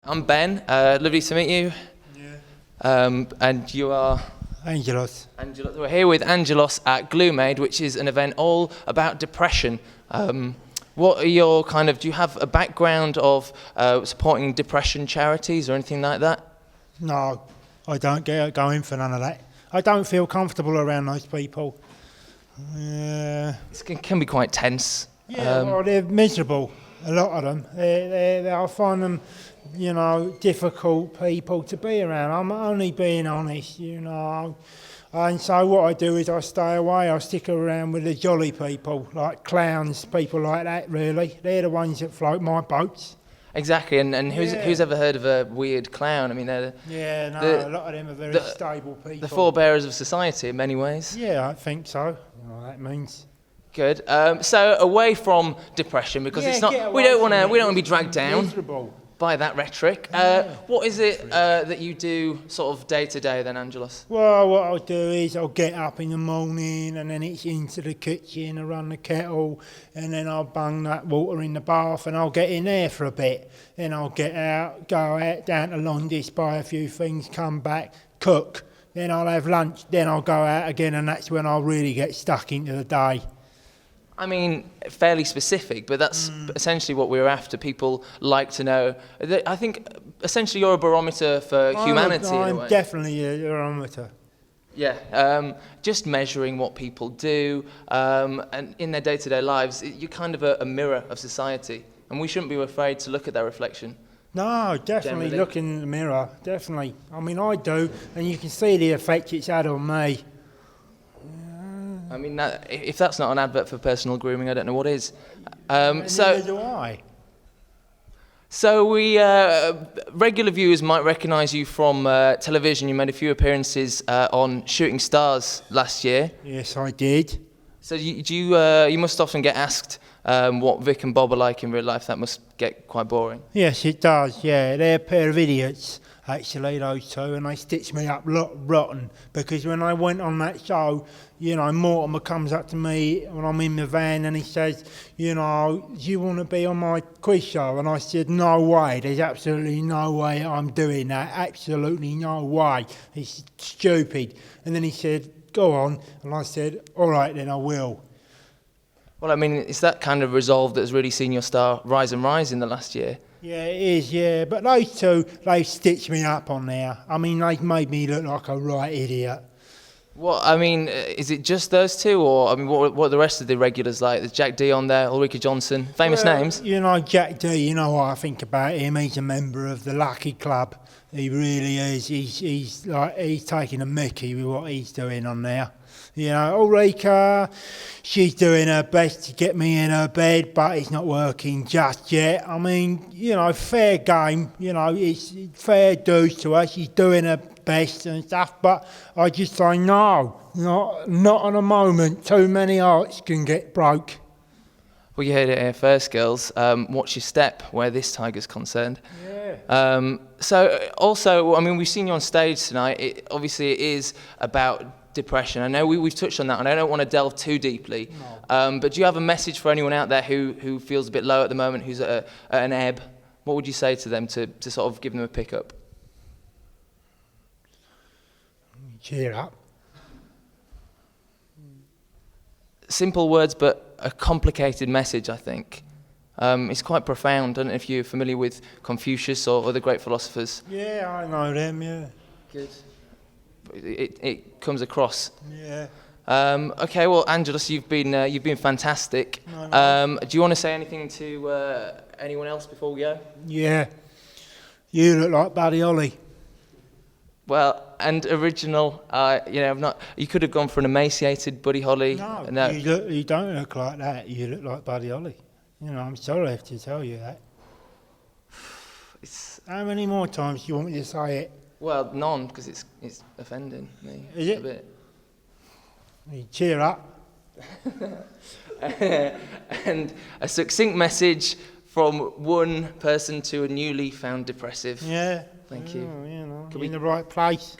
I'm Ben. Lovely to meet you. Yeah. And you are Angelos. Angelos. We're here with Angelos at GlueMade, which is an event all about depression. What are your do you have a background of supporting depression charities or anything like that? No, I don't go in for none of that. I don't feel comfortable around those people. It can be quite tense. Well, they're miserable. A lot of them. I find them, difficult people to be around. I'm only being honest, And so what I do is I stay away. I stick around with the jolly people, like clowns, people like that. Really, they're the ones that float my boats. Exactly, and who's ever heard of a weird clown? I mean, they're a lot of them are very stable people. The forebearers of society in many ways. Yeah, I think so. You know what that means. Good. So away from depression, because it's not. We don't want to be dragged down miserable by that rhetoric. What is it that you do sort of day to day then, Angelos? Well, what I'll do is I'll get up in the morning and then it's into the kitchen, I run the kettle and then I'll bung that water in the bath and I'll get in there for a bit. Then I'll get out, go out down to Londis, buy a few things, come back, cook. Then I'll have lunch, then I'll go out again and that's when I'll really get stuck into the day. I mean, fairly specific, but that's essentially what we're after. People like to know. I think essentially you're a barometer for humanity. I'm definitely a barometer. Yeah, just measuring what people do, and in their day-to-day lives, you're kind of a mirror of society, and we shouldn't be afraid to look at their reflection. No, definitely look in the mirror, definitely. I mean, I do, and you can see the effect it's had on me. I mean, if that's not an advert for personal grooming, I don't know what is. Neither do I. So regular viewers might recognise you from television. You made a few appearances on Shooting Stars last year. Yes, I did. So you must often get asked what Vic and Bob are like in real life. That must get quite boring. Yes, it does, yeah. They're a pair of idiots, actually, those two, and they stitched me up rotten, because when I went on that show, Mortimer comes up to me when I'm in the van and he says, do you want to be on my quiz show? And I said, no way, there's absolutely no way I'm doing that, absolutely no way. It's stupid. And then he said, go on, and I said, all right, then I will. Well, I mean, it's that kind of resolve that has really seen your star rise and rise in the last year. Yeah, it is, yeah. But those two, they stitched me up on there. I mean, they've made me look like a right idiot. Well, I mean, is it just those two, or I mean, what are the rest of the regulars like? There's Jack D on there, Ulrika Johnson, famous names. Jack D, you know what I think about him. He's a member of the Lucky Club. He really is. He's taking a mickey with what he's doing on there. Ulrika, she's doing her best to get me in her bed, but it's not working just yet. I mean, fair game. It's fair dues to her. She's doing her best and stuff, but I just say no, not on a moment. Too many hearts can get broke. Well, you heard it here first, girls. Watch your step where this tiger's concerned. Yeah. So also, I mean, we've seen you on stage tonight. Obviously, it is about depression. I know we've touched on that, and I don't want to delve too deeply. No. But do you have a message for anyone out there who feels a bit low at the moment, who's at an ebb? What would you say to them to sort of give them a pick up? Cheer up. Simple words, but a complicated message, I think. It's quite profound. I don't know if you're familiar with Confucius or other great philosophers. Yeah, I know them, yeah. Good. It comes across. Yeah. Okay, well, Angelos, you've been fantastic. No. Do you want to say anything to anyone else before we go? Yeah. You look like Buddy Holly. Well, and original, you could have gone for an emaciated Buddy Holly. No. You don't look like that. You look like Buddy Holly. I'm sorry I have to tell you that. How many more times do you want me to say it? Well, none, because it's offending me a bit. You cheer up. And a succinct message from one person to a newly found depressive. Yeah. Thank you. You're in the right place.